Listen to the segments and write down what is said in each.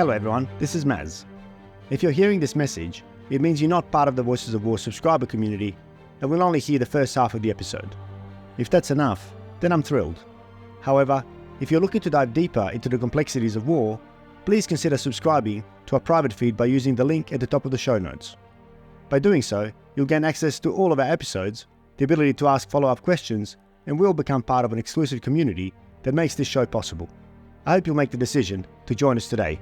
Hello everyone, this is Maz. If you're hearing this message, it means you're not part of the Voices of War subscriber community and will only hear the first half of the episode. If that's enough, then I'm thrilled. However, if you're looking to dive deeper into the complexities of war, please consider subscribing to our private feed by using the link at the top of the show notes. By doing so, you'll gain access to all of our episodes, the ability to ask follow-up questions, and will become part of an exclusive community that makes this show possible. I hope you'll make the decision to join us today.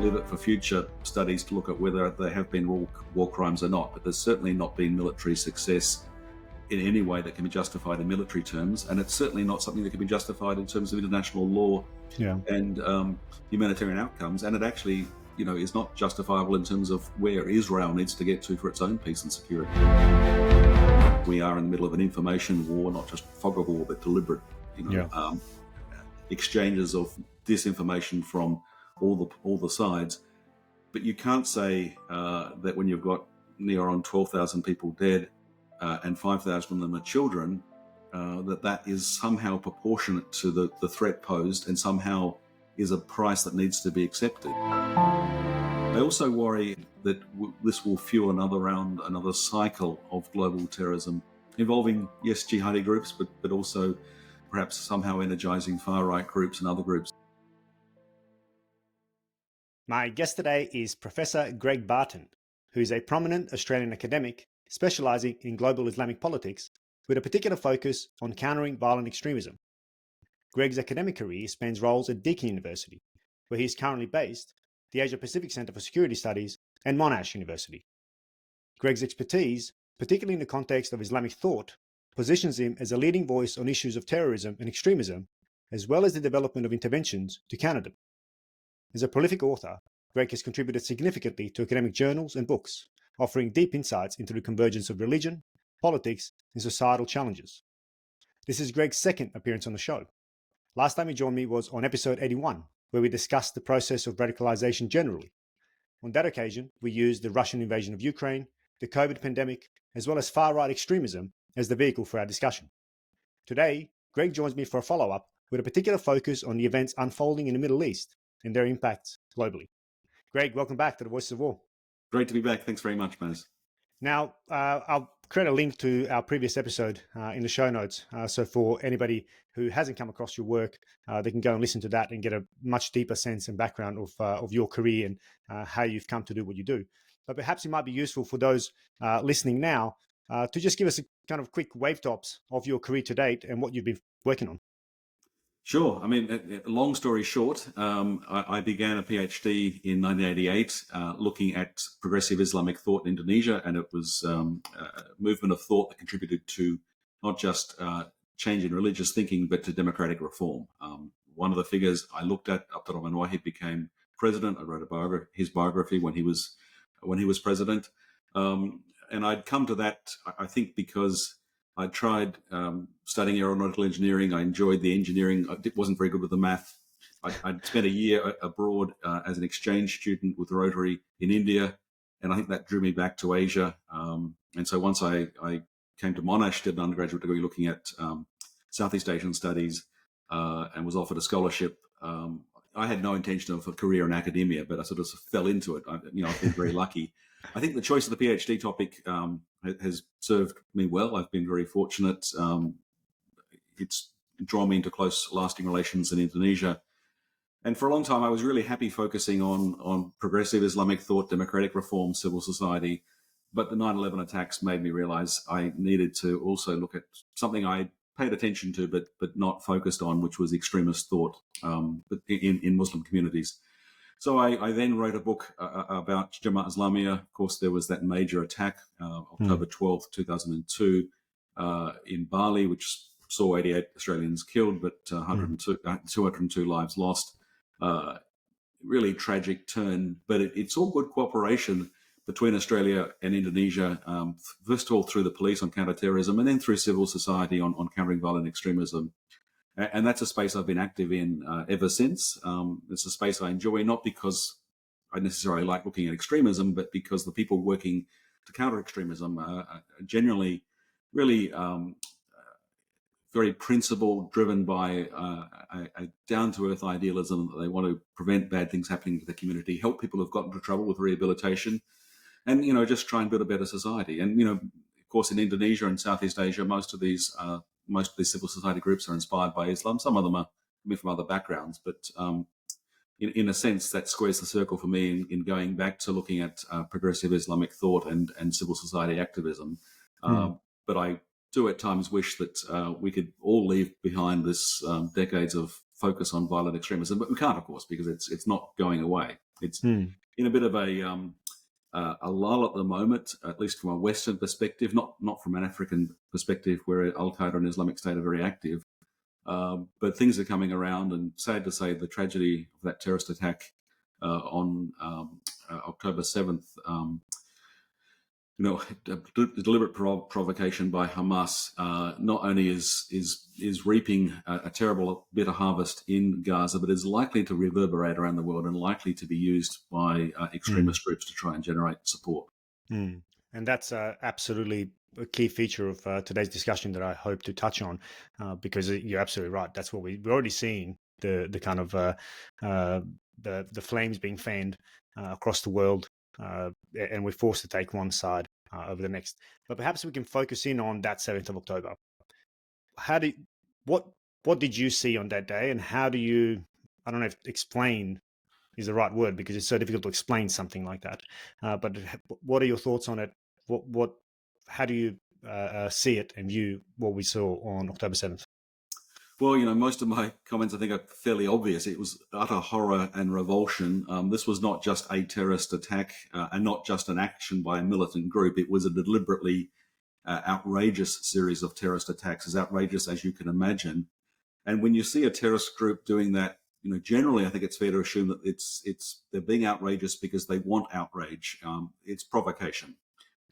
Leave it for future studies to look at whether there have been war crimes or not, but there's certainly not been military success in any way that can be justified in military terms, and it's certainly not something that can be justified in terms of international law and humanitarian outcomes, and it actually is not justifiable in terms of where Israel needs to get to for its own peace and security. We are in the middle of an information war, not just fog of war, but deliberate exchanges of disinformation from all the sides. But you can't say that when you've got near on 12,000 people dead and 5,000 of them are children, that is somehow proportionate to the threat posed and somehow is a price that needs to be accepted. I also worry that this will fuel another cycle of global terrorism involving, yes, jihadi groups, but also perhaps somehow energizing far-right groups and other groups. My guest today is Professor Greg Barton, who is a prominent Australian academic specialising in global Islamic politics with a particular focus on countering violent extremism. Greg's academic career spans roles at Deakin University, where he is currently based, the Asia Pacific Centre for Security Studies, and Monash University. Greg's expertise, particularly in the context of Islamic thought, positions him as a leading voice on issues of terrorism and extremism, as well as the development of interventions to counter them. As a prolific author, Greg has contributed significantly to academic journals and books, offering deep insights into the convergence of religion, politics, and societal challenges. This is Greg's second appearance on the show. Last time he joined me was on episode 81, where we discussed the process of radicalization generally. On that occasion, we used the Russian invasion of Ukraine, the COVID pandemic, as well as far-right extremism as the vehicle for our discussion. Today, Greg joins me for a follow-up with a particular focus on the events unfolding in the Middle East and their impacts globally. Greg, welcome back to the Voices of War. Great to be back. Thanks very much, Maz. Now, I'll create a link to our previous episode in the show notes. So for anybody who hasn't come across your work, they can go and listen to that and get a much deeper sense and background of your career and how you've come to do what you do. But perhaps it might be useful for those listening now to just give us a kind of quick wave tops of your career to date and what you've been working on. Sure. I mean, long story short, I began a PhD in 1988 looking at progressive Islamic thought in Indonesia, and it was a movement of thought that contributed to not just change in religious thinking, but to democratic reform. One of the figures I looked at, Abdurrahman Wahid, became president. I wrote his biography when he was president, and I'd come to that, I think, because I tried studying aeronautical engineering. I enjoyed the engineering. I wasn't very good with the math. I'd spent a year abroad as an exchange student with Rotary in India, and I think that drew me back to Asia. And so once I came to Monash, did an undergraduate degree looking at Southeast Asian studies, and was offered a scholarship. I had no intention of a career in academia, but I sort of fell into it. I've been very lucky. I think the choice of the PhD topic has served me well. I've been very fortunate. It's drawn me into close, lasting relations in Indonesia. And for a long time, I was really happy focusing on progressive Islamic thought, democratic reform, civil society. But the 9/11 attacks made me realize I needed to also look at something I paid attention to, but not focused on, which was extremist thought in Muslim communities. So I then wrote a book about Jamaat Islamiyah. Of course, there was that major attack, October 12th, 2002, in Bali, which saw 88 Australians killed, but 202 lives lost. Really tragic turn, but it saw good cooperation between Australia and Indonesia, first of all through the police on counter-terrorism, and then through civil society on countering violent extremism. And that's a space I've been active in ever since. It's a space I enjoy, not because I necessarily like looking at extremism, but because the people working to counter extremism generally really very principle driven by a down-to-earth idealism that they want to prevent bad things happening to the community, help people who've got into trouble with rehabilitation, and just try and build a better society. And of course, in Indonesia and Southeast Asia, most of these civil society groups are inspired by Islam. Some of them are coming from other backgrounds, but in a sense, that squares the circle for me in going back to looking at progressive Islamic thought and civil society activism. But I do at times wish that we could all leave behind this decades of focus on violent extremism, but we can't, of course, because it's not going away. It's in a bit of a lull at the moment, at least from a Western perspective, not from an African perspective, where Al-Qaeda and Islamic State are very active. But things are coming around, and sad to say, the tragedy of that terrorist attack on October 7th, deliberate provocation by Hamas, not only is reaping a terrible bitter harvest in Gaza, but is likely to reverberate around the world and likely to be used by extremist groups to try and generate support. And that's absolutely a key feature of today's discussion that I hope to touch on, because you're absolutely right. That's what we're already seeing, the kind of the flames being fanned across the world, and we're forced to take one side over the next. But perhaps we can focus in on that 7th of October. What did you see on that day, and how do you, I don't know if explain is the right word, because it's so difficult to explain something like that. But what are your thoughts on it? How do you see it and view what we saw on October 7th? Well, most of my comments, I think, are fairly obvious. It was utter horror and revulsion. This was not just a terrorist attack and not just an action by a militant group. It was a deliberately outrageous series of terrorist attacks, as outrageous as you can imagine. And when you see a terrorist group doing that, generally, I think it's fair to assume that they're being outrageous because they want outrage. It's provocation.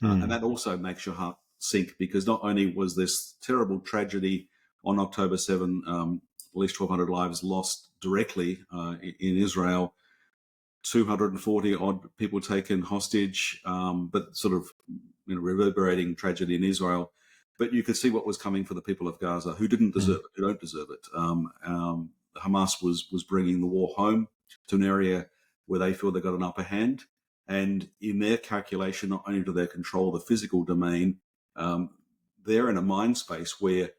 And that also makes your heart sink, because not only was this terrible tragedy on October 7, at least 1,200 lives lost directly in Israel, 240 odd people taken hostage, but sort of reverberating tragedy in Israel. But you could see what was coming for the people of Gaza, who didn't deserve it, who don't deserve it. Hamas was bringing the war home to an area where they feel they've got an upper hand. And in their calculation, not only do they control the physical domain, they're in a mind space where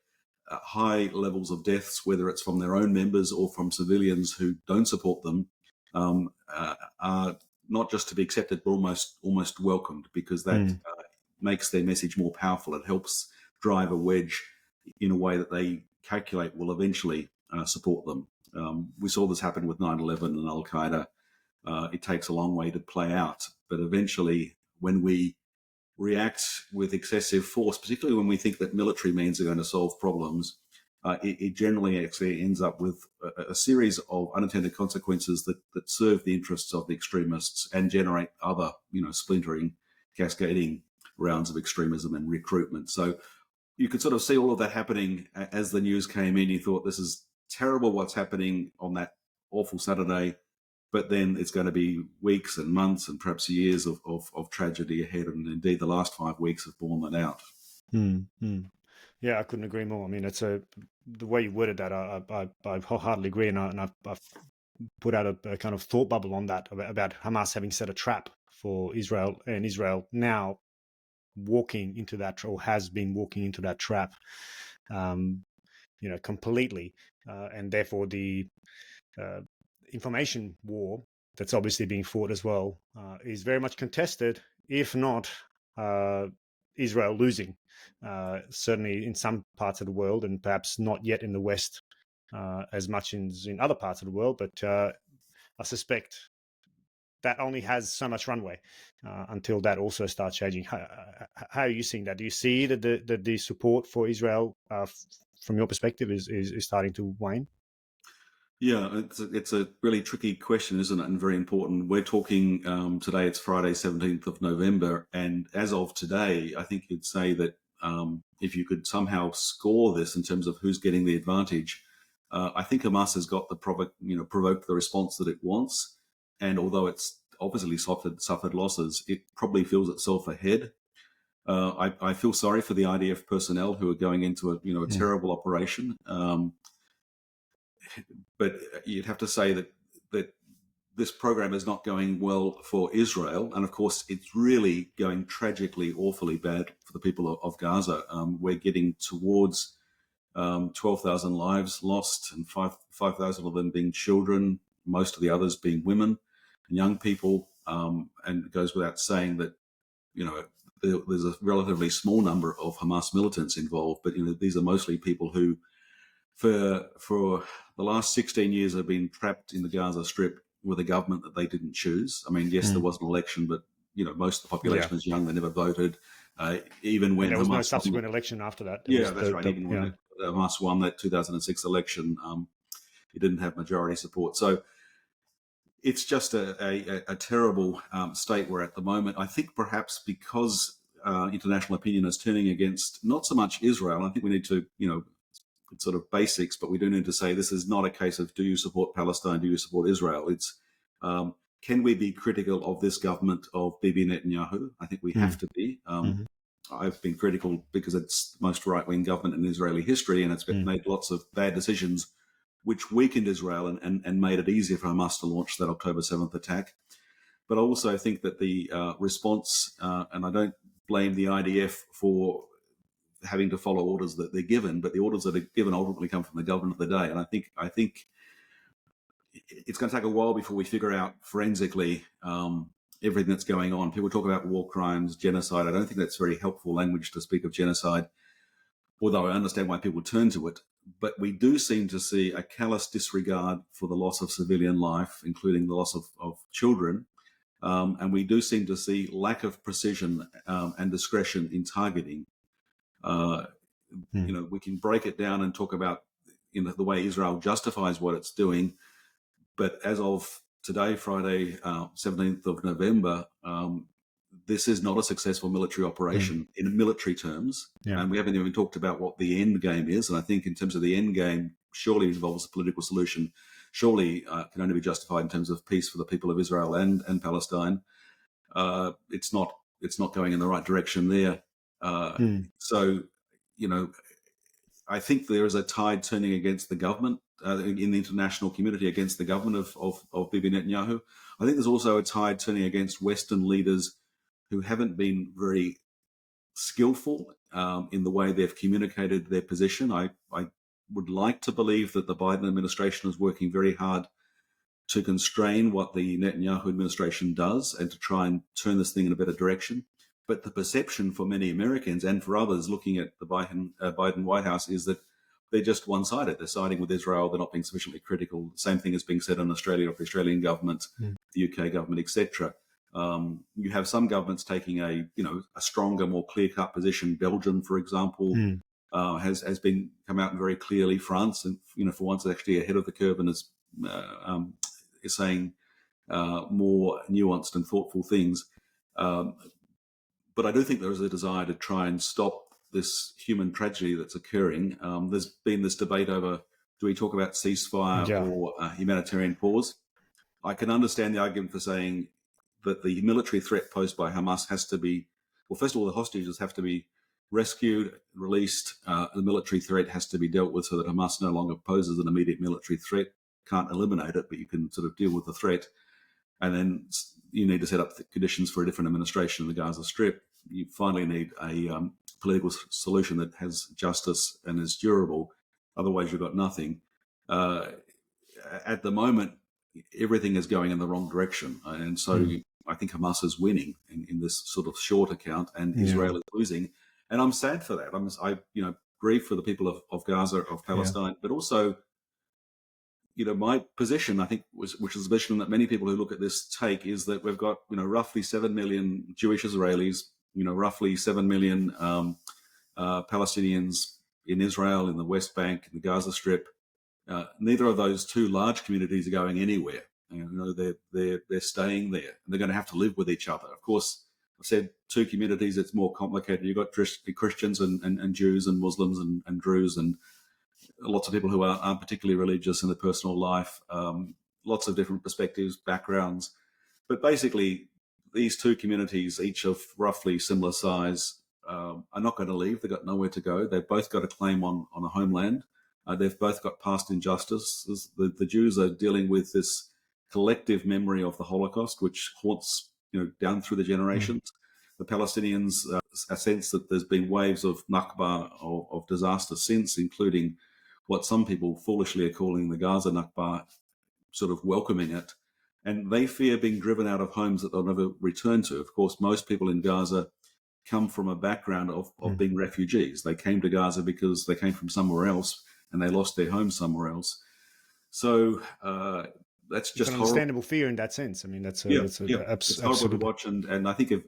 high levels of deaths, whether it's from their own members or from civilians who don't support them, are not just to be accepted, but almost welcomed, because that makes their message more powerful. It helps drive a wedge in a way that they calculate will eventually support them. We saw this happen with 9/11 and Al-Qaeda. It takes a long way to play out, but eventually, when we react with excessive force, particularly when we think that military means are going to solve problems, it generally actually ends up with a series of unintended consequences that serve the interests of the extremists and generate other, splintering, cascading rounds of extremism and recruitment. So you could sort of see all of that happening as the news came in. You thought, this is terrible what's happening on that awful Saturday. But then it's going to be weeks and months and perhaps years of tragedy ahead. And indeed, the last 5 weeks have borne that out. Yeah, I couldn't agree more. I mean, the way you worded that, I wholeheartedly agree. And I've put out a kind of thought bubble on that about Hamas having set a trap for Israel, and Israel now walking into that, or has been walking into that trap, completely. And therefore the information war that's obviously being fought as well is very much contested, if not Israel losing, certainly in some parts of the world, and perhaps not yet in the West as much as in other parts of the world. But I suspect that only has so much runway until that also starts changing. How are you seeing that? Do you see that the support for Israel, from your perspective, is starting to wane? Yeah, it's a really tricky question, isn't it? And very important. We're talking today, it's Friday, 17th of November. And as of today, I think you'd say that if you could somehow score this in terms of who's getting the advantage, I think Hamas has got provoked the response that it wants. And although it's obviously suffered losses, it probably feels itself ahead I feel sorry for the IDF personnel who are going into a terrible operation. But you'd have to say that this program is not going well for Israel, and of course, it's really going tragically, awfully bad for the people of Gaza. We're getting towards 12,000 lives lost, and 5,000 of them being children, most of the others being women and young people. And it goes without saying that there's a relatively small number of Hamas militants involved, but these are mostly people who, for the last 16 years, have been trapped in the Gaza Strip with a government that they didn't choose. I mean, yes, there was an election, but most of the population is young; they never voted. Even when there was Hamas no subsequent election after that. That's right. Even when Hamas won that 2006 election, it didn't have majority support. So it's just a terrible state we're at the moment. I think perhaps because international opinion is turning against not so much Israel. I think we need to, it's sort of basics, but we do need to say this is not a case of do you support Palestine, do you support Israel? It's can we be critical of this government of Bibi Netanyahu? I think we have to be. I've been critical because it's the most right-wing government in Israeli history, and it's made lots of bad decisions which weakened Israel and made it easier for Hamas to launch that October 7th attack. But I also think that the response, and I don't blame the IDF for having to follow orders that they're given, but the orders that are given ultimately come from the government of the day. And I think it's going to take a while before we figure out forensically everything that's going on. People talk about war crimes, genocide. I don't think that's very helpful language to speak of genocide, although I understand why people turn to it. But we do seem to see a callous disregard for the loss of civilian life, including the loss of children. And we do seem to see lack of precision and discretion in targeting. We can break it down and talk about the way Israel justifies what it's doing. But as of today, Friday, 17th of November, this is not a successful military operation in military terms. And we haven't even talked about what the end game is. And I think in terms of the end game, surely involves a political solution, surely can only be justified in terms of peace for the people of Israel and Palestine. It's not going in the right direction there. So, I think there is a tide turning against the government in the international community against the government of Bibi Netanyahu. I think there's also a tide turning against Western leaders who haven't been very skillful in the way they've communicated their position. I would like to believe that the Biden administration is working very hard to constrain what the Netanyahu administration does and to try and turn this thing in a better direction. But the perception for many Americans and for others looking at the Biden White House is that they're just one-sided. They're siding with Israel. They're not being sufficiently critical. The same thing is being said in Australia of the Australian government, the UK government, etc. You have some governments taking a stronger, more clear-cut position. Belgium, for example, has come out very clearly. France, and for once, is actually ahead of the curve and is saying more nuanced and thoughtful things. But I do think there is a desire to try and stop this human tragedy that's occurring. There's been this debate over, do we talk about ceasefire or humanitarian pause? I can understand the argument for saying that the military threat posed by Hamas has to be, well, first of all, the hostages have to be rescued, released. The military threat has to be dealt with so that Hamas no longer poses an immediate military threat. Can't eliminate it, but you can sort of deal with the threat. And then you need to set up the conditions for a different administration in the Gaza Strip. You finally need a political solution that has justice and is durable. Otherwise, you've got nothing. At the moment, everything is going in the wrong direction. And so I think Hamas is winning in this sort of short account, and Israel is losing. And I'm sad for that. I grieve for the people of Gaza, of Palestine, but also, my position, I think, which is a position that many people who look at this take, is that we've got, roughly 7 million Jewish Israelis, roughly 7 million Palestinians in Israel, in the West Bank, in the Gaza Strip. Neither of those two large communities are going anywhere. They're staying there, and they're going to have to live with each other. Of course, I've said two communities, it's more complicated. You've got Christians and Jews and Muslims and Druze and lots of people who aren't particularly religious in their personal life, lots of different perspectives, backgrounds. But basically, these two communities, each of roughly similar size, are not going to leave. They've got nowhere to go. They've both got a claim on a homeland. They've both got past injustices. The Jews are dealing with this collective memory of the Holocaust, which haunts down through the generations. The Palestinians a sense that there's been waves of Nakba, of disaster since, including what some people foolishly are calling the Gaza Nakba, sort of welcoming it. And they fear being driven out of homes that they'll never return to. Of course, most people in Gaza come from a background of being refugees. They came to Gaza because they came from somewhere else and they lost their home somewhere else. So that's just an understandable fear in that sense. I mean, it's horrible to watch. And I think if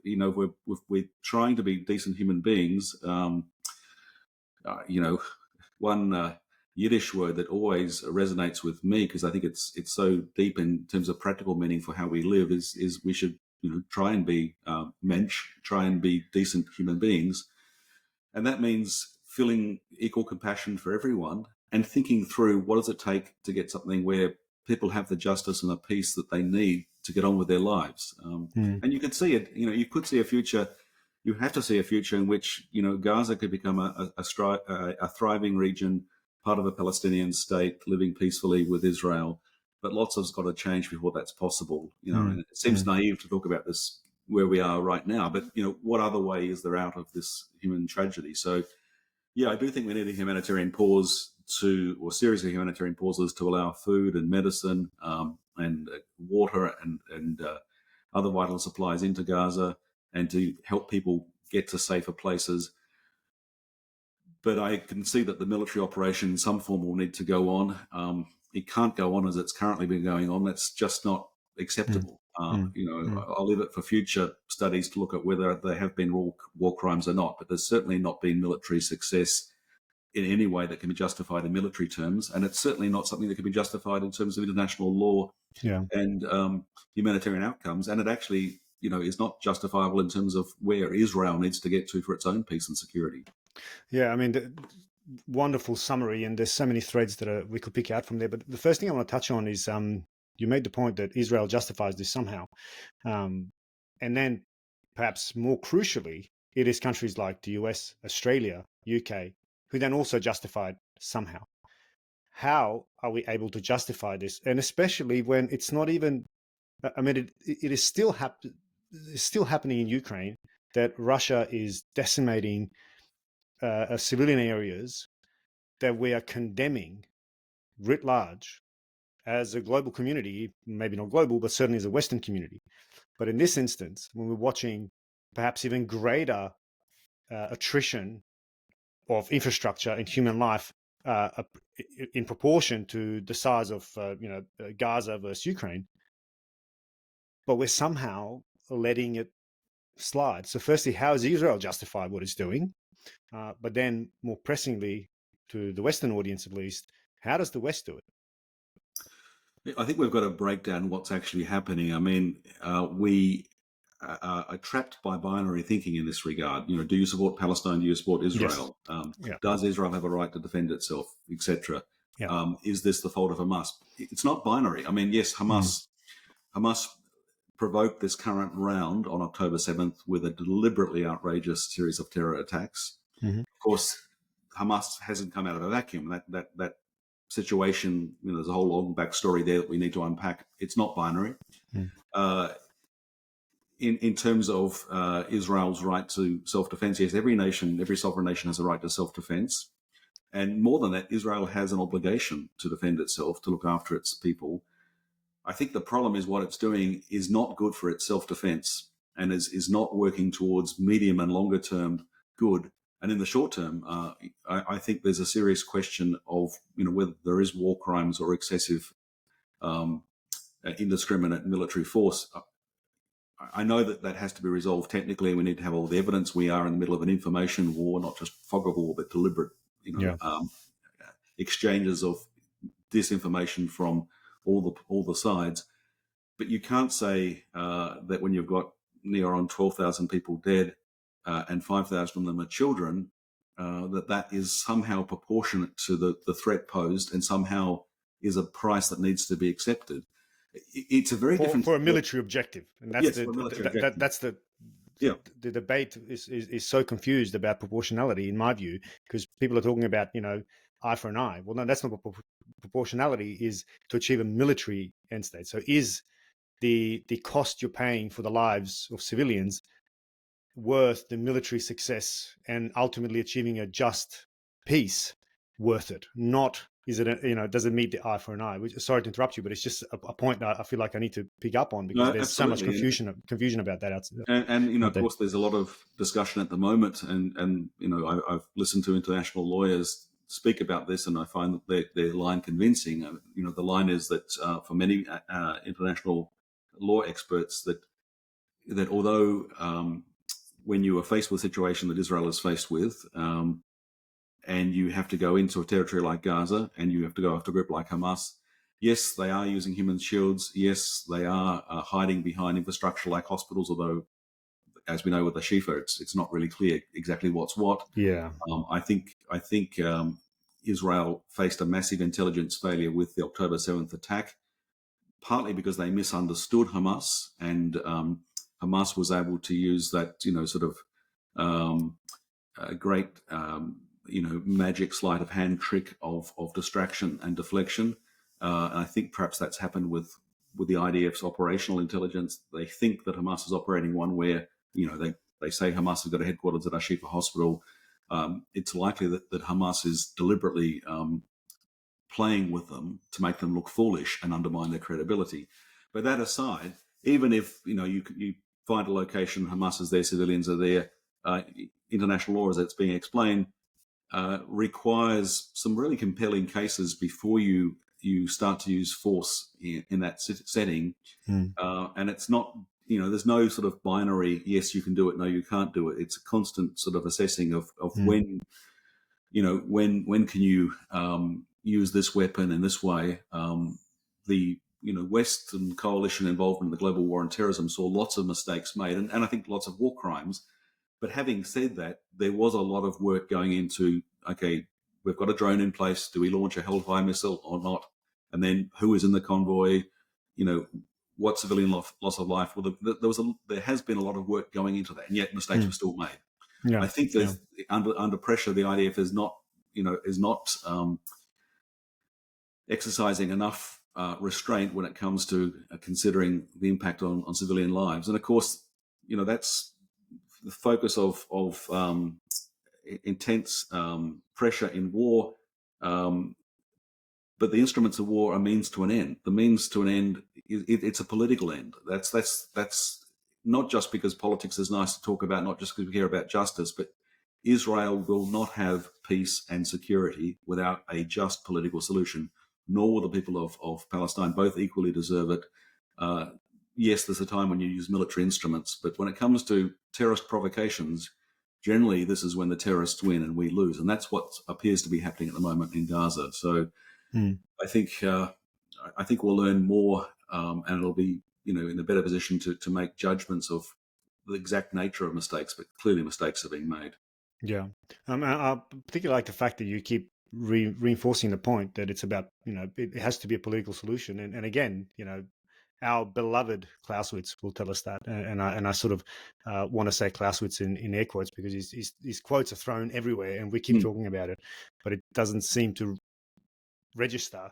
we're trying to be decent human beings, one Yiddish word that always resonates with me, because I think it's so deep in terms of practical meaning for how we live, is we should try and be mensch, try and be decent human beings, and that means feeling equal compassion for everyone and thinking through what does it take to get something where people have the justice and the peace that they need to get on with their lives. And you could see it. You could see a future. You have to see a future in which Gaza could become a thriving region, part of a Palestinian state, living peacefully with Israel. But lots has got to change before that's possible. And it seems naive to talk about this where we are right now. But what other way is there out of this human tragedy? So, yeah, I do think we need a humanitarian pause or series of humanitarian pauses to allow food and medicine and water and other vital supplies into Gaza, and to help people get to safer places. But I can see that the military operation in some form will need to go on. It can't go on as it's currently been going on. That's just not acceptable. I'll leave it for future studies to look at whether there have been war crimes or not. But there's certainly not been military success in any way that can be justified in military terms. And it's certainly not something that can be justified in terms of international law and humanitarian outcomes. And it actually is not justifiable in terms of where Israel needs to get to for its own peace and security. Yeah, I mean, wonderful summary, and there's so many threads that we could pick out from there. But the first thing I want to touch on is you made the point that Israel justifies this somehow. And then perhaps more crucially, it is countries like the US, Australia, UK, who then also justified somehow. How are we able to justify this? And especially when it's not even, I mean, it is still happening in Ukraine, that Russia is decimating civilian areas that we are condemning writ large as a global community, maybe not global, but certainly as a Western community. But in this instance, when we're watching perhaps even greater attrition of infrastructure and human life in proportion to the size of Gaza versus Ukraine, but we're somehow letting it slide. So firstly, how does Israel justify what it's doing? But then more pressingly, to the Western audience at least, how does the West do it? I think we've got to break down what's actually happening. I mean, we are trapped by binary thinking in this regard. Do you support Palestine? Do you support Israel? Yes. Does Israel have a right to defend itself, etc.? Yeah. Is this the fault of Hamas? It's not binary. I mean, yes, Hamas provoked this current round on October 7th with a deliberately outrageous series of terror attacks. Of course, Hamas hasn't come out of a vacuum. That situation, there's a whole long backstory there that we need to unpack. It's not binary. In terms of Israel's right to self-defense, yes, every sovereign nation has a right to self-defense. And more than that, Israel has an obligation to defend itself, to look after its people. I think the problem is what it's doing is not good for its self-defense and is not working towards medium and longer term good. And in the short term, I think there's a serious question of whether there is war crimes or excessive indiscriminate military force. I know that has to be resolved technically. We need to have all the evidence. We are in the middle of an information war, not just fog of war, but deliberate exchanges of disinformation from all the sides. But you can't say that when you've got near on 12,000 people dead and 5,000 of them are children, that is somehow proportionate to the threat posed and somehow is a price that needs to be accepted. It's a very different for a military objective, and that's for a military objective. that's Yeah. the debate is so confused about proportionality, in my view, because people are talking about, eye for an eye. Well, no, that's not what proportionality is, to achieve a military end state. So is the cost you're paying for the lives of civilians worth the military success and ultimately achieving a just peace worth it? Not, is it, does it meet the eye for an eye? Sorry to interrupt you, but it's just a point that I feel like I need to pick up on, because No, there's so much absolutely. confusion about that out And of there. course, there's a lot of discussion at the moment, and I've listened to international lawyers speak about this, and I find that their line convincing. The line is that for many international law experts, that although when you are faced with a situation that Israel is faced with, and you have to go into a territory like Gaza, and you have to go after a group like Hamas, yes, they are using human shields. Yes, they are hiding behind infrastructure like hospitals, although, as we know with the Shifa, it's not really clear exactly what's what. Yeah. I think Israel faced a massive intelligence failure with the October 7th attack, partly because they misunderstood Hamas, and Hamas was able to use that, sort of great, magic sleight of hand trick of distraction and deflection. And I think perhaps that's happened with the IDF's operational intelligence. They think that Hamas is operating one where, they say Hamas has got a headquarters at Ashifa Hospital. It's likely that Hamas is deliberately playing with them to make them look foolish and undermine their credibility. But that aside, even if you find a location, Hamas is there, civilians are there, international law, as it's being explained, requires some really compelling cases before you start to use force in that setting. And it's not, there's no sort of binary, yes, you can do it, no, you can't do it. It's a constant sort of assessing of when can you use this weapon in this way. The Western coalition involvement in the global war on terrorism saw lots of mistakes made, and I think lots of war crimes. But having said that, there was a lot of work going into, okay, we've got a drone in place. Do we launch a Hellfire missile or not? And then who is in the convoy? What civilian loss of life? Well, there has been a lot of work going into that, and yet mistakes were still made. Yeah. I think that under pressure, the IDF is not exercising enough restraint when it comes to considering the impact on civilian lives. And of course, that's the focus of intense pressure in war. But the instruments of war are means to an end. The means to an end, it's a political end. That's not just because politics is nice to talk about, not just because we care about justice, but Israel will not have peace and security without a just political solution, nor will the people of Palestine. Both equally deserve it. Yes, there's a time when you use military instruments, but when it comes to terrorist provocations, generally this is when the terrorists win and we lose. And that's what appears to be happening at the moment in Gaza. So I think we'll learn more, and it'll be in a better position to make judgments of the exact nature of mistakes. But clearly, mistakes are being made. Yeah. I particularly like the fact that you keep reinforcing the point that it's about, it has to be a political solution. And again, our beloved Clausewitz will tell us that. And I sort of want to say Clausewitz in air quotes, because his quotes are thrown everywhere and we keep talking about it, but it doesn't seem to register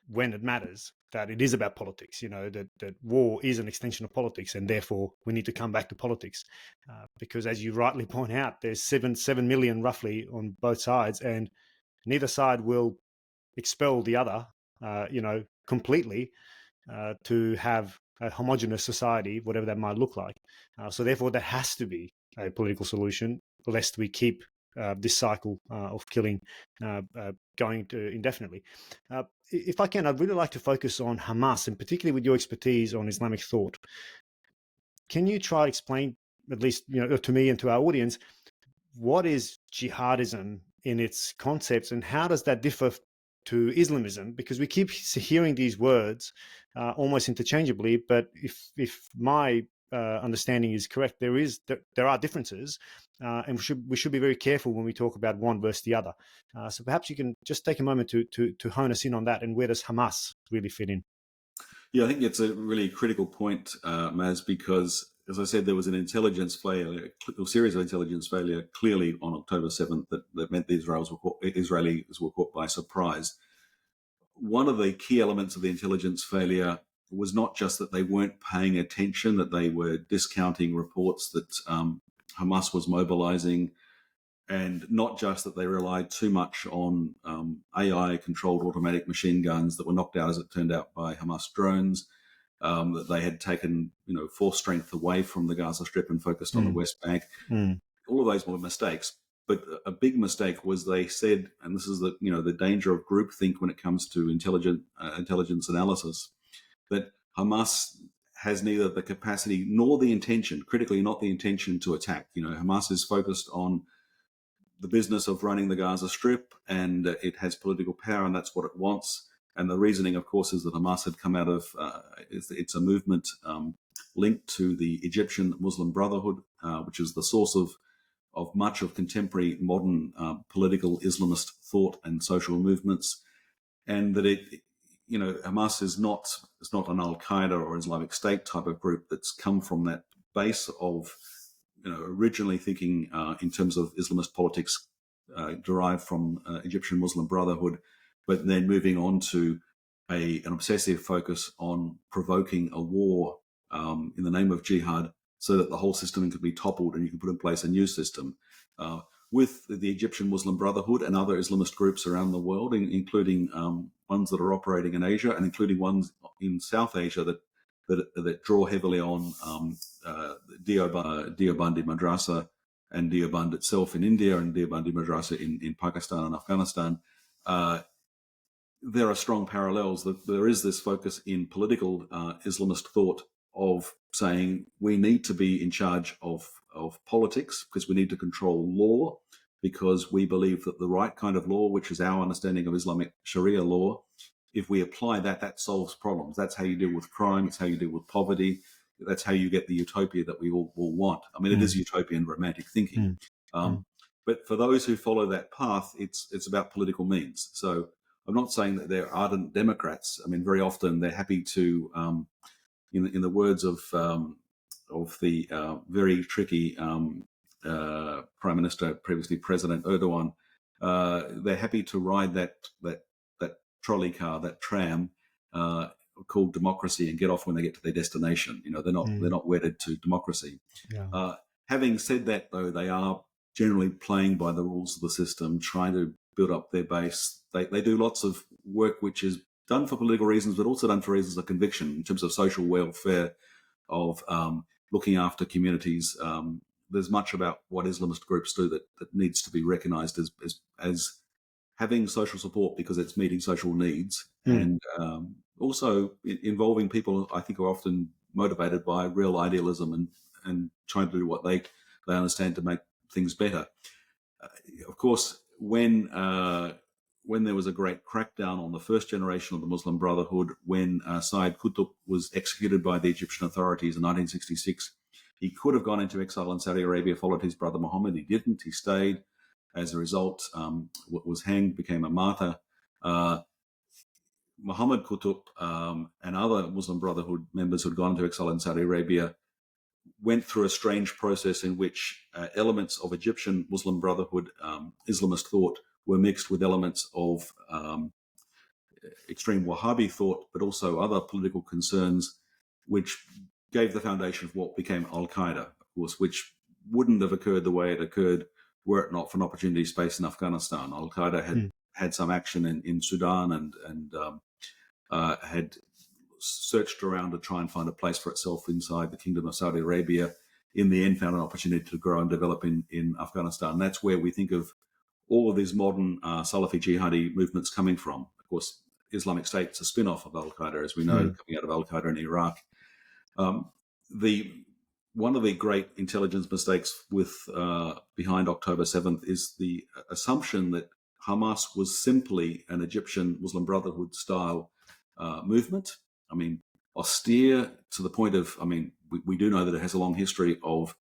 when it matters that it is about politics, that war is an extension of politics, and therefore we need to come back to politics. Because as you rightly point out, there's 7 million roughly on both sides, and neither side will expel the other, completely, to have a homogenous society, whatever that might look like. So therefore there has to be a political solution, lest we keep this cycle of killing going to indefinitely. If I can, I'd really like to focus on Hamas, and particularly with your expertise on Islamic thought. Can you try to explain, at least to me and to our audience, what is jihadism in its concepts, and how does that differ to Islamism? Because we keep hearing these words almost interchangeably, but if my understanding is correct, there are differences, and we should be very careful when we talk about one versus the other. So perhaps you can just take a moment to hone us in on that, and where does Hamas really fit in? Yeah, I think it's a really critical point, Maz, because as I said, there was an intelligence failure, a series of intelligence failure clearly on October 7th that meant the Israelis were caught by surprise. One of the key elements of the intelligence failure was not just that they weren't paying attention, that they were discounting reports that Hamas was mobilizing, and not just that they relied too much on AI-controlled automatic machine guns that were knocked out, as it turned out, by Hamas drones, that they had taken, force strength away from the Gaza Strip and focused on the West Bank. All of those were mistakes. But a big mistake was they said, and this is the danger of groupthink when it comes to intelligence analysis, that Hamas has neither the capacity nor the intention, critically not the intention to attack. Hamas is focused on the business of running the Gaza Strip, and it has political power, and that's what it wants. And the reasoning, of course, is that Hamas had come out of, it's a movement linked to the Egyptian Muslim Brotherhood, which is the source of much of contemporary modern political Islamist thought and social movements, and that Hamas is not an Al-Qaeda or Islamic State type of group that's come from that base of originally thinking in terms of Islamist politics derived from Egyptian Muslim Brotherhood, but then moving on to an obsessive focus on provoking a war in the name of jihad, so that the whole system could be toppled and you can put in place a new system. With the Egyptian Muslim Brotherhood and other Islamist groups around the world, including ones that are operating in Asia and including ones in South Asia that draw heavily on Deobandi Madrasa and Deoband itself in India and Deobandi Madrasa in Pakistan and Afghanistan. There are strong parallels that there is this focus in political Islamist thought of saying we need to be in charge of politics because we need to control law, because we believe that the right kind of law, which is our understanding of Islamic Sharia law, if we apply that solves problems. That's how you deal with crime. It's how you deal with poverty. That's how you get the utopia that we all want. I mean, it is utopian romantic thinking. But for those who follow that path, it's about political means. So I'm not saying that they're ardent Democrats. I mean, very often they're happy to, in the words of the very tricky Prime Minister, previously President Erdogan, they're happy to ride that trolley car, that tram called democracy, and get off when they get to their destination. They're not wedded to democracy. Yeah. Having said that, though, they are generally playing by the rules of the system, trying to build up their base. They do lots of work which is done for political reasons, but also done for reasons of conviction in terms of social welfare, of looking after communities. There's much about what Islamist groups do that needs to be recognised as having social support because it's meeting social needs, and also involving people I think are often motivated by real idealism and trying to do what they understand to make things better. Of course, when there was a great crackdown on the first generation of the Muslim Brotherhood, when Sayyid Qutb was executed by the Egyptian authorities in 1966, he could have gone into exile in Saudi Arabia, followed his brother Muhammad. He didn't. He stayed. As a result, was hanged, became a martyr. Muhammad Qutb and other Muslim Brotherhood members who had gone into exile in Saudi Arabia went through a strange process in which elements of Egyptian Muslim Brotherhood Islamist thought were mixed with elements of extreme Wahhabi thought, but also other political concerns, which gave the foundation of what became Al-Qaeda, of course, which wouldn't have occurred the way it occurred were it not for an opportunity space in Afghanistan. Al-Qaeda had some action in Sudan and had searched around to try and find a place for itself inside the Kingdom of Saudi Arabia. In the end, found an opportunity to grow and develop in Afghanistan. That's where we think of all of these modern Salafi jihadi movements coming from. Of course, Islamic State is a spin-off of Al-Qaeda, as we know, coming out of Al-Qaeda in Iraq. One of the great intelligence mistakes with behind October 7th is the assumption that Hamas was simply an Egyptian Muslim Brotherhood style movement. I mean, austere to the point of, we do know that it has a long history of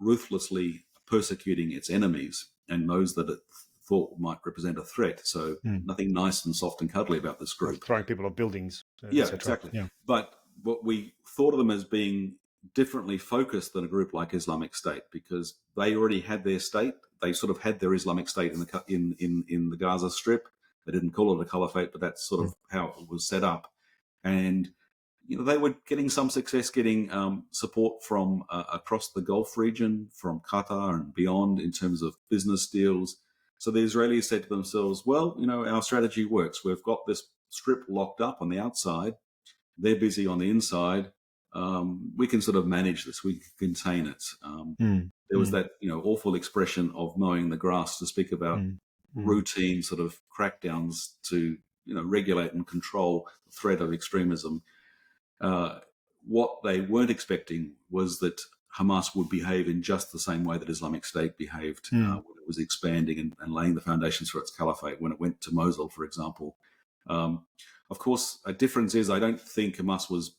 ruthlessly persecuting its enemies and those that it thought might represent a threat. So nothing nice and soft and cuddly about this group. Throwing people off buildings. Yeah, exactly. Yeah. But what we thought of them as being differently focused than a group like Islamic State, because they already had their state. They sort of had their Islamic State in the Gaza Strip. They didn't call it a caliphate, but that's sort of how it was set up. And they were getting some success, getting support from across the Gulf region, from Qatar and beyond, in terms of business deals. So the Israelis said to themselves, well, our strategy works. We've got this strip locked up on the outside. They're busy on the inside. We can sort of manage this. We can contain it. There was that, awful expression of mowing the grass, to speak about routine sort of crackdowns to, regulate and control the threat of extremism. What they weren't expecting was that Hamas would behave in just the same way that Islamic State behaved when it was expanding and laying the foundations for its caliphate, when it went to Mosul, for example. Of course, a difference is I don't think Hamas was,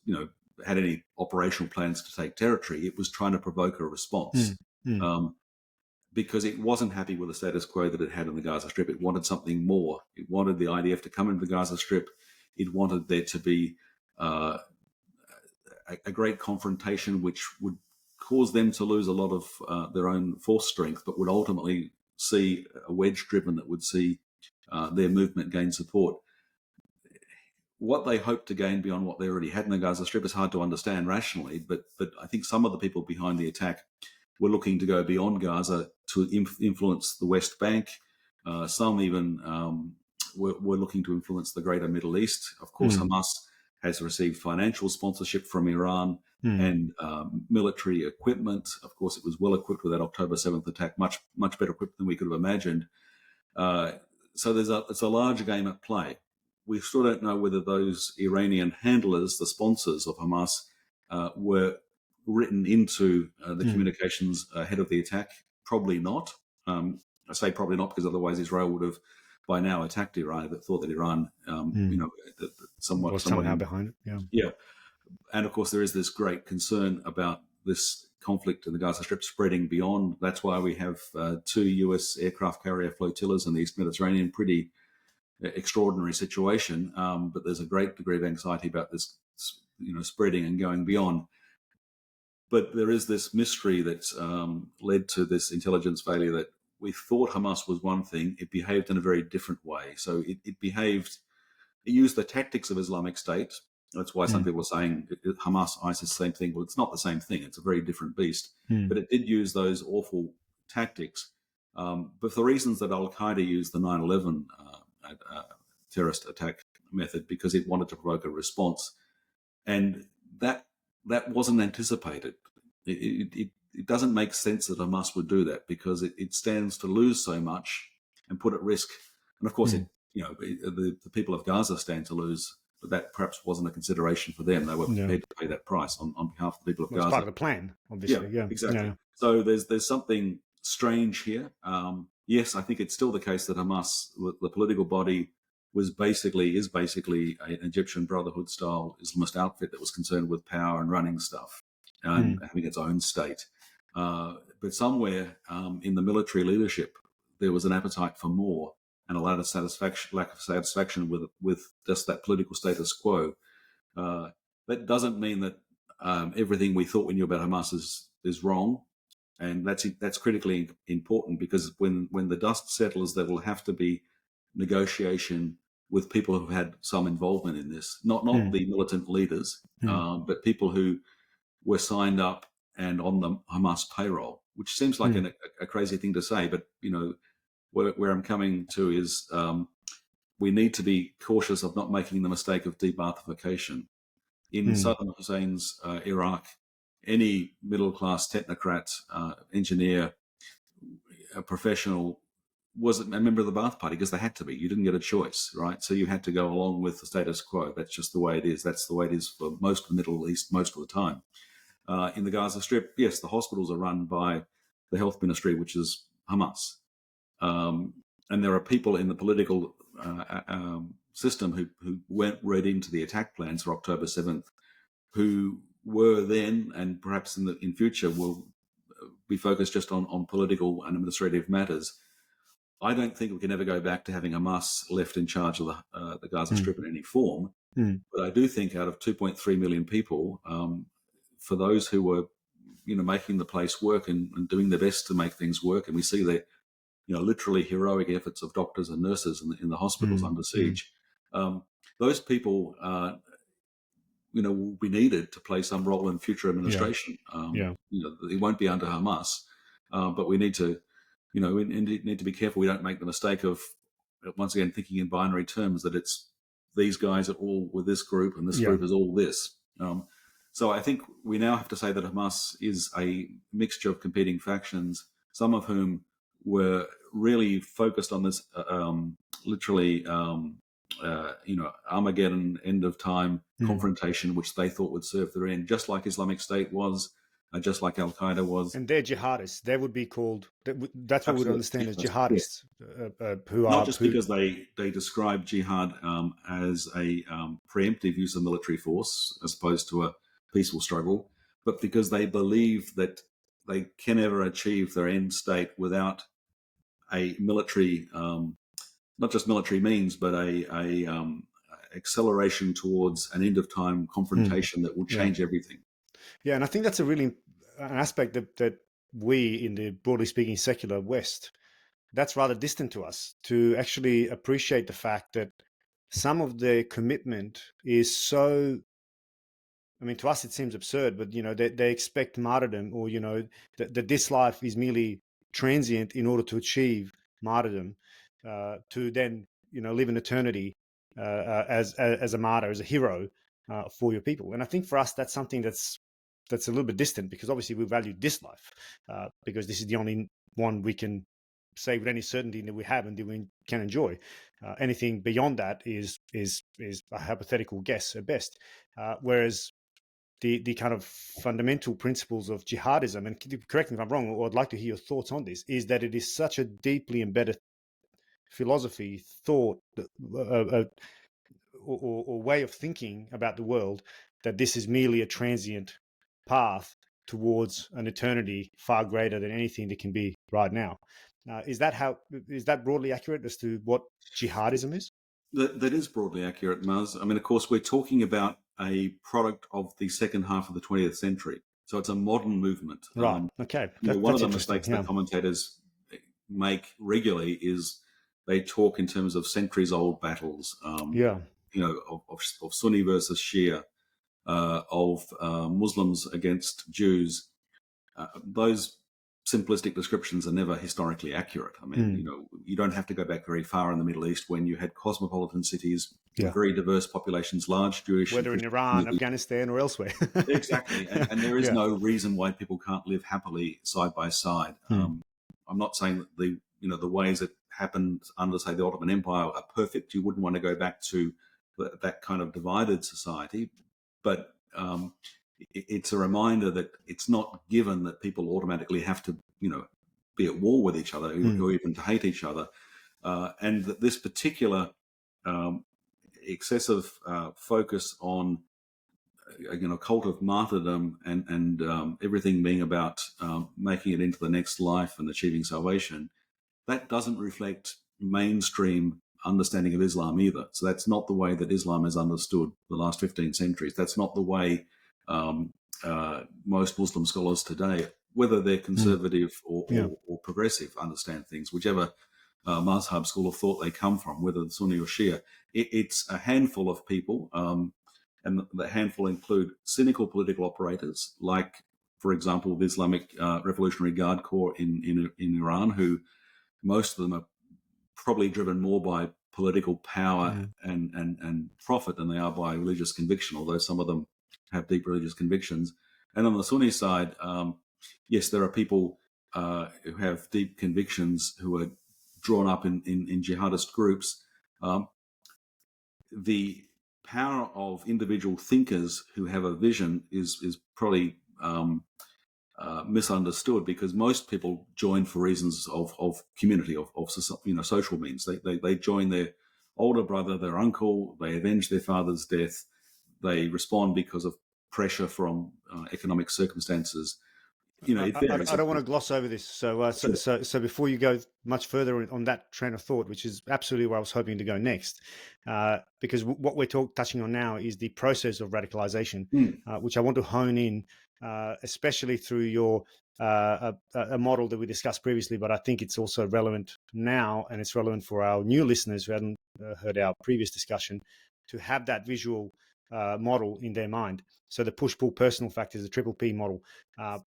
had any operational plans to take territory. It was trying to provoke a response because it wasn't happy with the status quo that it had in the Gaza Strip. It wanted something more. It wanted the IDF to come into the Gaza Strip. It wanted there to be a great confrontation, which would cause them to lose a lot of their own force strength, but would ultimately see a wedge driven that would see their movement gain support. What they hoped to gain beyond what they already had in the Gaza Strip is hard to understand rationally, but I think some of the people behind the attack were looking to go beyond Gaza to influence the West Bank. Some even were looking to influence the greater Middle East. Of course, Hamas has received financial sponsorship from Iran and military equipment. Of course, it was well equipped with that October 7th attack, much better equipped than we could have imagined. So it's a large game at play. We still don't know whether those Iranian handlers, the sponsors of Hamas, were written into the communications ahead of the attack. Probably not. I say probably not because otherwise Israel would have by now attacked Iran, but thought that Iran, somewhat somehow behind it. Yeah. And of course, there is this great concern about this conflict in the Gaza Strip spreading beyond. That's why we have 2 US aircraft carrier flotillas in the East Mediterranean. Pretty extraordinary situation, but there's a great degree of anxiety about this, spreading and going beyond. But there is this mystery that's led to this intelligence failure, that we thought Hamas was one thing. It behaved in a very different way. So it used the tactics of Islamic State. That's why some people are saying Hamas, ISIS, same thing. Well, it's not the same thing. It's a very different beast. But it did use those awful tactics. But for the reasons that Al-Qaeda used the 9/11 terrorist attack method, because it wanted to provoke a response. And that wasn't anticipated. It doesn't make sense that Hamas would do that, because it stands to lose so much and put at risk. And of course, the people of Gaza stand to lose, but that perhaps wasn't a consideration for them. They were prepared to pay that price on behalf of the people of Gaza. It's part of the plan, obviously. Yeah, exactly. Yeah. So there's something strange here. Yes, I think it's still the case that Hamas, the political body, is basically an Egyptian Brotherhood style Islamist outfit that was concerned with power and running stuff and having its own state. But somewhere in the military leadership, there was an appetite for more and a lack of satisfaction with just that political status quo. That doesn't mean that everything we thought we knew about Hamas is wrong. And that's critically important, because when the dust settles, there will have to be negotiation with people who've had some involvement in this, not the militant leaders, but people who were signed up and on the Hamas payroll, which seems like a crazy thing to say. But, where I'm coming to is we need to be cautious of not making the mistake of de-Baathification. In Saddam Hussein's Iraq, any middle-class technocrat, engineer, a professional was a member of the Ba'ath Party because they had to be. You didn't get a choice, right? So you had to go along with the status quo. That's just the way it is. That's the way it is for most of the Middle East most of the time. In the Gaza Strip, yes, the hospitals are run by the health ministry, which is Hamas. And there are people in the political system who weren't read into the attack plans for October 7th, who were then, and perhaps in future will be focused just on political and administrative matters. I don't think we can ever go back to having Hamas left in charge of the Gaza Strip in any form. But I do think out of 2.3 million people, for those who were, making the place work and doing their best to make things work. And we see the, literally heroic efforts of doctors and nurses in the hospitals under siege. Those people, will be needed to play some role in future administration. It won't be under Hamas, but we need to, we need to be careful we don't make the mistake of, once again, thinking in binary terms that it's these guys are all with this group and this group is all this. So I think we now have to say that Hamas is a mixture of competing factions, some of whom were really focused on this literally, Armageddon, end of time confrontation, which they thought would serve their end, just like Islamic State was, just like Al Qaeda was. And they're jihadists. They would be called. That's what we would understand as jihadists, who not are just because they describe jihad as a preemptive use of military force as opposed to a peaceful struggle, but because they believe that they can never achieve their end state without a military, not just military means, but a acceleration towards an end of time confrontation that will change everything. Yeah, and I think that's a really an aspect that we in the broadly speaking secular West, that's rather distant to us, to actually appreciate the fact that some of the commitment is so. I mean, to us it seems absurd, but they expect martyrdom, or that this life is merely transient in order to achieve martyrdom, to then live in eternity as a martyr, as a hero for your people. And I think for us that's something that's a little bit distant, because obviously we value this life because this is the only one we can say with any certainty that we have and that we can enjoy. Anything beyond that is a hypothetical guess at best. Whereas the kind of fundamental principles of jihadism, and correct me if I'm wrong, or I'd like to hear your thoughts on this, is that it is such a deeply embedded philosophy, thought, or way of thinking about the world, that this is merely a transient path towards an eternity far greater than anything that can be right now. Is that broadly accurate as to what jihadism is? That is broadly accurate, Muzz. I mean, of course, we're talking about a product of the second half of the 20th century. So it's a modern movement. Right. Okay. One of the mistakes that commentators make regularly is they talk in terms of centuries-old battles. Of Sunni versus Shia, of Muslims against Jews. Those simplistic descriptions are never historically accurate. I mean, you don't have to go back very far in the Middle East when you had cosmopolitan cities, very diverse populations, large Jewish, whether in Iran, Afghanistan, or elsewhere. Exactly, and there is no reason why people can't live happily side by side. I'm not saying that the ways that happened under, say, the Ottoman Empire are perfect. You wouldn't want to go back to that kind of divided society, but it's a reminder that it's not given that people automatically have to, be at war with each other or even to hate each other, and that this particular excessive focus on, cult of martyrdom and everything being about making it into the next life and achieving salvation, that doesn't reflect mainstream understanding of Islam either. So that's not the way that Islam is understood the last 15 centuries. That's not the way most Muslim scholars today, whether they're conservative or progressive, understand things, whichever mazhab school of thought they come from, whether Sunni or Shia. It's a handful of people, and the handful include cynical political operators, like, for example, the Islamic Revolutionary Guard Corps in Iran, who most of them are probably driven more by political power and profit than they are by religious conviction, although some of them have deep religious convictions. And on the Sunni side, yes, there are people who have deep convictions who are drawn up in jihadist groups. The power of individual thinkers who have a vision is probably misunderstood, because most people join for reasons of community, of social means. They join their older brother, their uncle. They avenge their father's death. They respond because of pressure from economic circumstances. I don't want to gloss over this. So before you go much further on that train of thought, which is absolutely where I was hoping to go next, because what we're touching on now is the process of radicalization, which I want to hone in especially through your a model that we discussed previously, but I think it's also relevant now, and it's relevant for our new listeners who hadn't heard our previous discussion, to have that visual model in their mind. So the push-pull personal factors, the triple P model,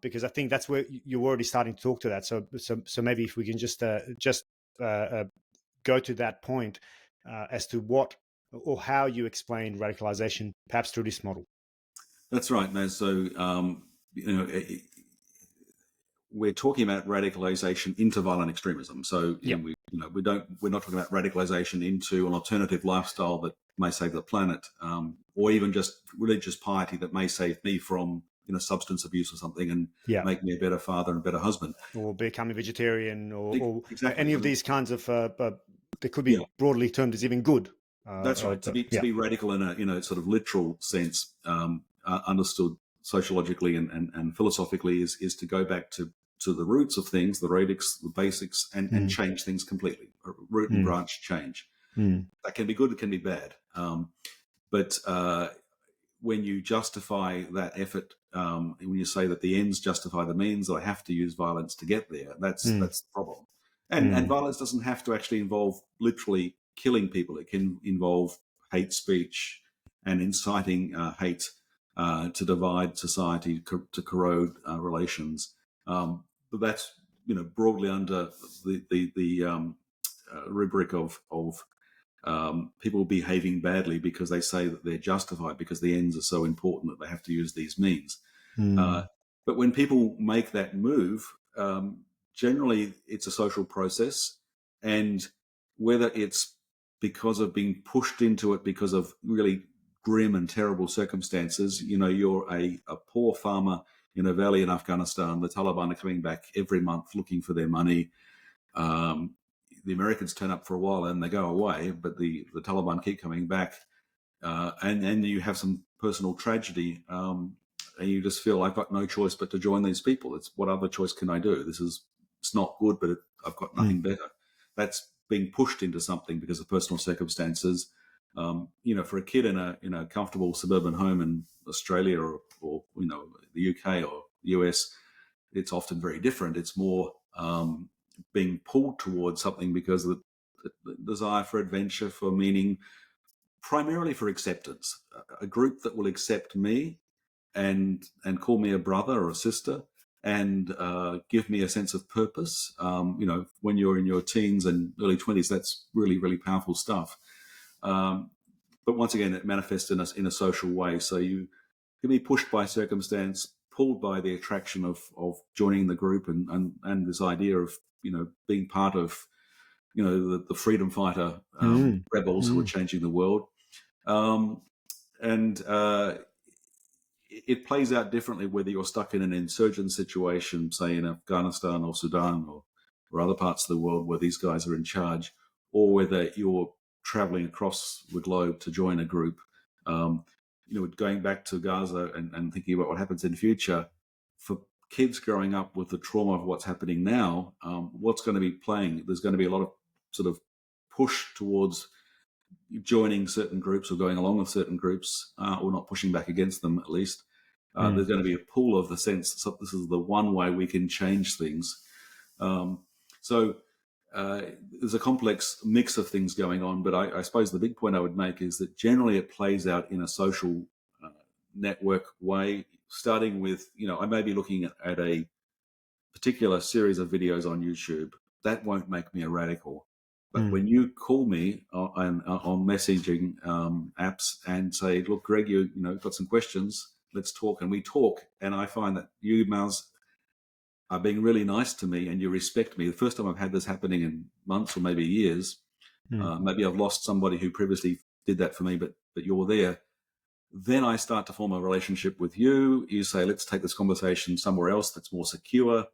because I think that's where you're already starting to talk to that. So maybe if we can just go to that point as to what or how you explain radicalization, perhaps through this model. That's right, Naz. So, we're talking about radicalization into violent extremism. So, Yep. we're not talking about radicalization into an alternative lifestyle that may save the planet, or even just religious piety that may save me from, substance abuse or something and make me a better father and a better husband. Or become a vegetarian, or Exactly. any of these kinds of, they could be broadly termed as even good. That's right. To be radical in a sort of literal sense, understood sociologically and philosophically, is to go back to the roots of things, the radix, the basics, and change things completely. A root and branch change. That can be good, it can be bad. But when you justify that effort, when you say that the ends justify the means, or I have to use violence to get there, that's the problem. And violence doesn't have to actually involve literally killing people. It can involve hate speech and inciting hate to divide society, to corrode relations. But that's broadly under the rubric of people behaving badly because they say that they're justified because the ends are so important that they have to use these means. But when people make that move, generally it's a social process, and whether it's because of being pushed into it because of really grim and terrible circumstances, you're a poor farmer in a valley in Afghanistan, the Taliban are coming back every month looking for their money. The Americans turn up for a while and they go away, but the Taliban keep coming back, and you have some personal tragedy, and you just feel I've got no choice but to join these people. It's what other choice can I do? It's not good, but I've got nothing better. That's being pushed into something because of personal circumstances. For a kid in a comfortable suburban home in Australia or the UK or US, it's often very different. It's more being pulled towards something because of the desire for adventure, for meaning, primarily for acceptance. A group that will accept me and call me a brother or a sister and give me a sense of purpose. When you're in your teens and early 20s, that's really, really powerful stuff. But once again, it manifests in a social way. So you can be pushed by circumstance, pulled by the attraction of joining the group and this idea of being part of the freedom fighter rebels who are changing the world, and it plays out differently whether you're stuck in an insurgent situation, say in Afghanistan or Sudan or other parts of the world where these guys are in charge, or whether you're traveling across the globe to join a group. Going back to Gaza and thinking about what happens in the future, for kids growing up with the trauma of what's happening now, what's going to be playing? There's going to be a lot of sort of push towards joining certain groups or going along with certain groups, or not pushing back against them at least. There's going to be a pull of the sense that this is the one way we can change things. So there's a complex mix of things going on, but I suppose the big point I would make is that generally it plays out in a social network way, starting with, I may be looking at a particular series of videos on YouTube. That won't make me a radical. But when you call me on messaging apps and say, look, Greg, you've got some questions, let's talk, and we talk, and I find that you, Maz, are being really nice to me and you respect me. The first time I've had this happening in months or maybe years, maybe I've lost somebody who previously did that for me, but you're there. Then I start to form a relationship with you. You say, let's take this conversation somewhere else that's more secure.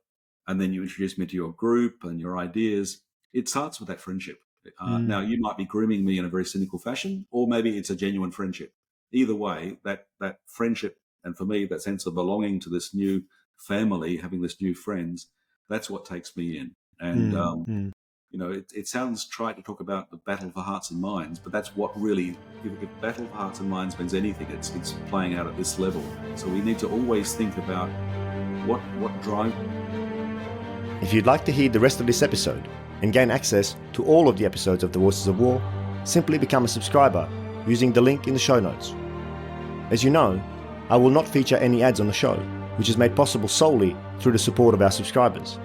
And then you introduce me to your group and your ideas. It starts with that friendship. Now, you might be grooming me in a very cynical fashion, or maybe it's a genuine friendship. Either way, that friendship, and for me, that sense of belonging to this new family, having this new friends, that's what takes me in. And it sounds trite to talk about the battle for hearts and minds, but that's what really, if battle for hearts and minds means anything, it's playing out at this level. So we need to always think about what drives. If you'd like to hear the rest of this episode and gain access to all of the episodes of The Voices of War, simply become a subscriber using the link in the show notes. As you know, I will not feature any ads on the show, which is made possible solely through the support of our subscribers.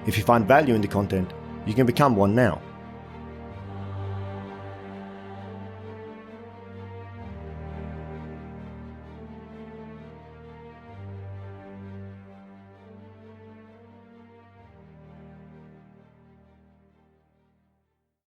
If you find value in the content, you can become one now.